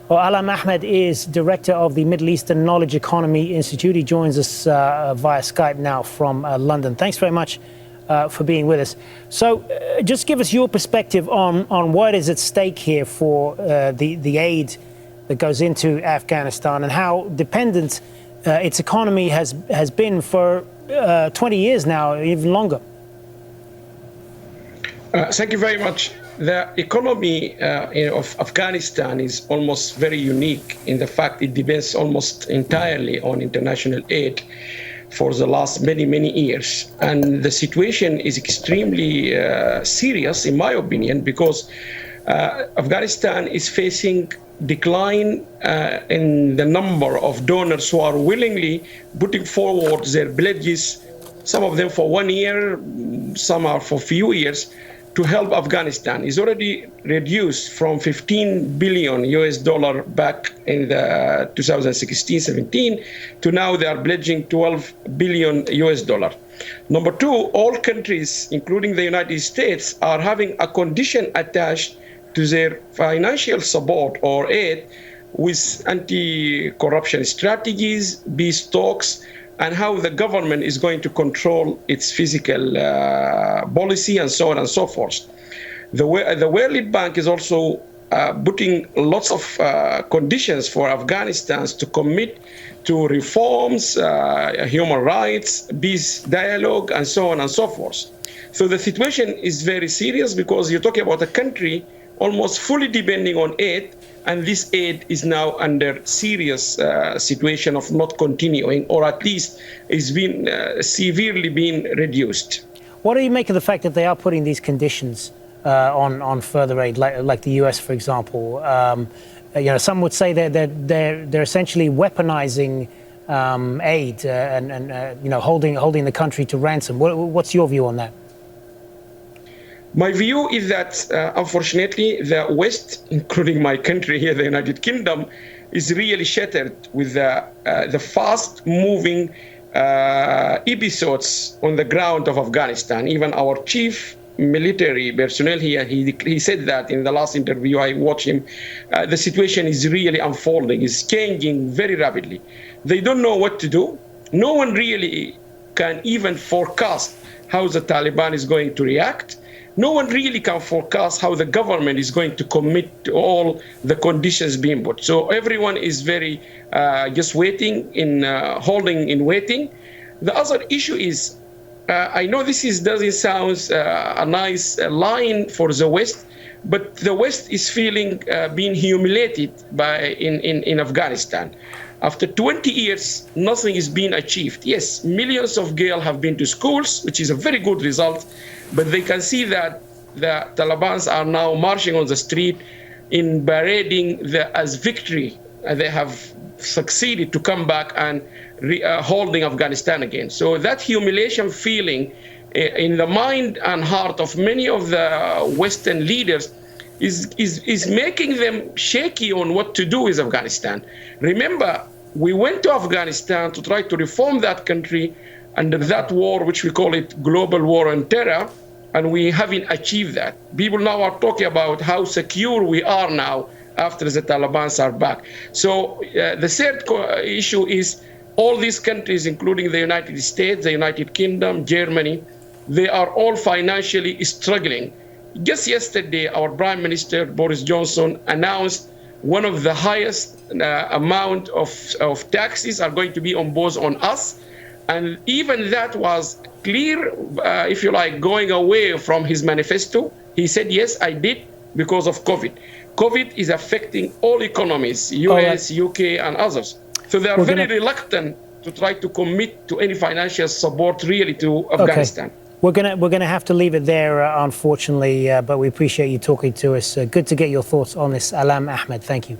Well, Allam Ahmed is director of the Middle Eastern Knowledge Economy Institute. He joins us via Skype now from London. Thanks very much for being with us. So just give us your perspective on what is at stake here for the aid that goes into Afghanistan and how dependent its economy has been for 20 years now, even longer. Thank you very much. The economy of Afghanistan is almost very unique in the fact it depends almost entirely on international aid for the last many years. And the situation is extremely serious, in my opinion, because Afghanistan is facing decline in the number of donors who are willingly putting forward their pledges, some of them for 1 year, some are for few years, to help Afghanistan. Is already reduced from 15 billion US dollar back in the 2016-17 to now they are pledging 12 billion US dollar. Number two, all countries, including the United States, are having a condition attached to their financial support or aid with anti-corruption strategies, peace talks, and how the government is going to control its fiscal policy and so on and so forth. The World Bank is also putting lots of conditions for Afghanistan to commit to reforms, human rights, peace dialogue, and so on and so forth. So the situation is very serious because you're talking about a country almost fully depending on aid, and this aid is now under serious situation of not continuing, or at least is being severely being reduced. What do you make of the fact that they are putting these conditions on further aid, like the US, for example? Some would say that they're essentially weaponizing aid and holding the country to ransom. What's your view on that? My view is that, unfortunately, the West, including my country here, the United Kingdom, is really shattered with the fast-moving episodes on the ground of Afghanistan. Even our chief military personnel here, he said that in the last interview I watched him, the situation is really unfolding, is changing very rapidly. They don't know what to do. No one really can even forecast how the Taliban is going to react. No one really can forecast how the government is going to commit to all the conditions being put. So everyone is very just waiting, holding in waiting. The other issue is, I know this doesn't sound a nice line for the West, but the West is feeling being humiliated in Afghanistan. After 20 years, nothing is being achieved. Yes, millions of girls have been to schools, which is a very good result, but they can see that the Taliban are now marching on the street in parading as victory. They have succeeded to come back and holding Afghanistan again. So that humiliation feeling in the mind and heart of many of the Western leaders is making them shaky on what to do with Afghanistan. Remember, we went to Afghanistan to try to reform that country under that war, which we call it global war on terror, and we haven't achieved that. People now are talking about how secure we are now after the Taliban are back. So the third issue is all these countries, including the United States, the United Kingdom, Germany, they are all financially struggling. Just yesterday, our Prime Minister, Boris Johnson, announced one of the highest amount of taxes are going to be imposed on us. And even that was clear, if you like, going away from his manifesto. He said, yes, I did because of COVID. COVID is affecting all economies, US, UK, and others. So they are very reluctant to try to commit to any financial support really to Afghanistan. Okay. We're gonna have to leave it there, unfortunately, but we appreciate you talking to us. Good to get your thoughts on this, Allam Ahmed. Thank you.